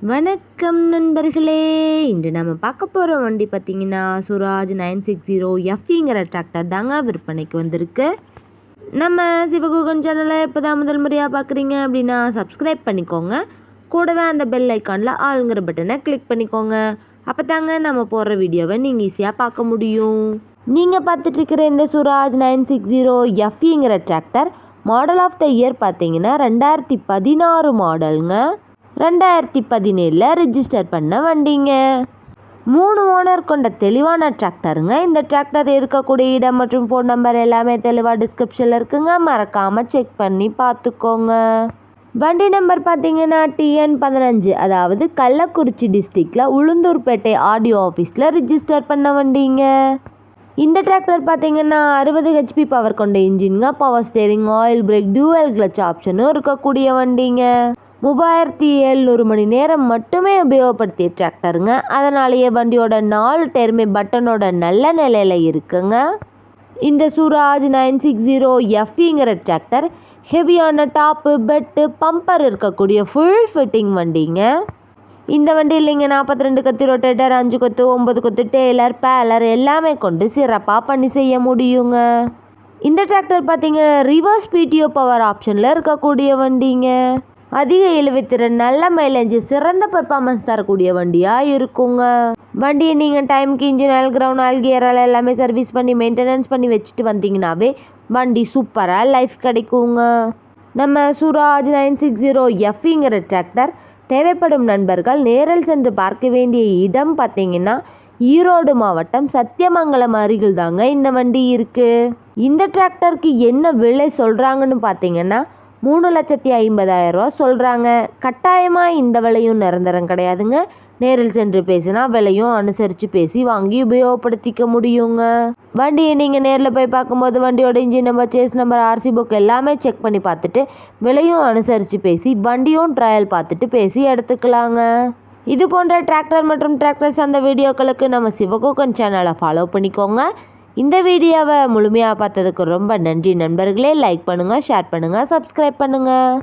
வணக்கம் நண்பர்களே. இன்று நம்ம பார்க்க போகிற வண்டி பார்த்திங்கன்னா சுராஜ் 960 எஃப்இங்கிற டிராக்டர் தாங்க விற்பனைக்கு வந்திருக்கு. நம்ம சிவகுகன் சேனலை இப்போ தான் முதல் முறையாக பார்க்குறீங்க அப்படின்னா சப்ஸ்கிரைப் பண்ணிக்கோங்க. கூடவே அந்த பெல் ஐக்கானில் ஆளுங்கிற பட்டனை கிளிக் பண்ணிக்கோங்க. அப்போ தாங்க நம்ம போடுற வீடியோவை நீங்கள் ஈஸியாக பார்க்க முடியும். நீங்கள் பார்த்துட்ருக்கிற இந்த சுராஜ் 960 எஃப்இங்கிற tractor model of the year பார்த்தீங்கன்னா 2016 மாடலுங்க. 2017 ரிஜிஸ்டர் பண்ண வண்டிங்க. 3 ஓனர் கொண்ட தெளிவான டிராக்டருங்க. இந்த டிராக்டர் இருக்கக்கூடிய இடம் மற்றும் ஃபோன் நம்பர் எல்லாமே தெளிவாக டிஸ்கிரிப்ஷனில் இருக்குங்க. மறக்காமல் செக் பண்ணி பார்த்துக்கோங்க. வண்டி நம்பர் பார்த்தீங்கன்னா TN15, அதாவது கள்ளக்குறிச்சி டிஸ்ட்ரிக்டில் உளுந்தூர்பேட்டை ஆடியோ ஆஃபீஸில் ரிஜிஸ்டர் பண்ண வண்டிங்க. இந்த டிராக்டர் பார்த்தீங்கன்னா 60 HP பவர் கொண்ட இன்ஜின்ங்க. Power steering, oil brake, dual clutch ஆப்ஷனும் இருக்கக்கூடிய வண்டிங்க. 3700 மணி நேரம் மட்டுமே உபயோகப்படுத்திய டிராக்டருங்க. அதனாலேயே வண்டியோட 4 டயருமே பட்டனோட நல்ல நிலையில் இருக்குங்க. இந்த சுராஜ் 960 எஃப்இங்கிற டிராக்டர் ஹெவியான டாப்பு, பெட்டு, பம்பர் இருக்கக்கூடிய ஃபுல் ஃபிட்டிங் வண்டிங்க. இந்த வண்டியில் நீங்கள் 42 கத்தி ரொட்டேட்டர், 5 கொத்து, 9 கொத்து, டெய்லர், பேலர் எல்லாமே கொண்டு சிறப்பாக பண்ணி செய்ய முடியுங்க. இந்த டிராக்டர் பார்த்தீங்கன்னா ரிவர்ஸ் PTO பவர் ஆப்ஷனில் இருக்கக்கூடிய வண்டிங்க. அதிக இழுவைத்திறன், நல்ல மைலேஜ், சிறந்த பர்ஃபார்மன்ஸ் தரக்கூடிய வண்டியாக இருக்குங்க. வண்டியை நீங்கள் டைமுக்கு engine oil, ground oil, gear oil எல்லாமே சர்வீஸ் பண்ணி மெயின்டெனன்ஸ் பண்ணி வச்சுட்டு வந்தீங்கன்னாவே வண்டி சூப்பராக லைஃப் கிடைக்குங்க. நம்ம சுராஜ் 960 எஃப்இங்கிற டிராக்டர் தேவைப்படும் நண்பர்கள் நேரில் சென்று பார்க்க வேண்டிய இடம் பார்த்தீங்கன்னா ஈரோடு மாவட்டம் சத்தியமங்கலம் அருகில் தாங்க இந்த வண்டி இருக்குது. இந்த டிராக்டருக்கு என்ன விலை சொல்கிறாங்கன்னு பார்த்தீங்கன்னா 3,50,000 சொல்கிறாங்க. கட்டாயமாக இந்த விலையும் நிரந்தரம் கிடையாதுங்க. நேரில் சென்று பேசினா விலையும் அனுசரித்து பேசி வாங்கி உபயோகப்படுத்திக்க முடியுங்க. வண்டியை நீங்கள் நேரில் போய் பார்க்கும்போது வண்டியோட engine number, chassis number, RC book எல்லாமே செக் பண்ணி பார்த்துட்டு விலையும் அனுசரித்து பேசி வண்டியும் ட்ரையல் பார்த்துட்டு பேசி எடுத்துக்கலாங்க. இது போன்ற டிராக்டர் மற்றும் டிராக்டர்ஸ் அந்த வீடியோக்களுக்கு நம்ம சிவகுகன் சேனலை ஃபாலோ பண்ணிக்கோங்க. இந்த வீடியோவை முழுமையாக பார்த்ததுக்கு ரொம்ப நன்றி நண்பர்களே. லைக் பண்ணுங்கள், ஷேர் பண்ணுங்கள், சப்ஸ்கிரைப் பண்ணுங்கள்.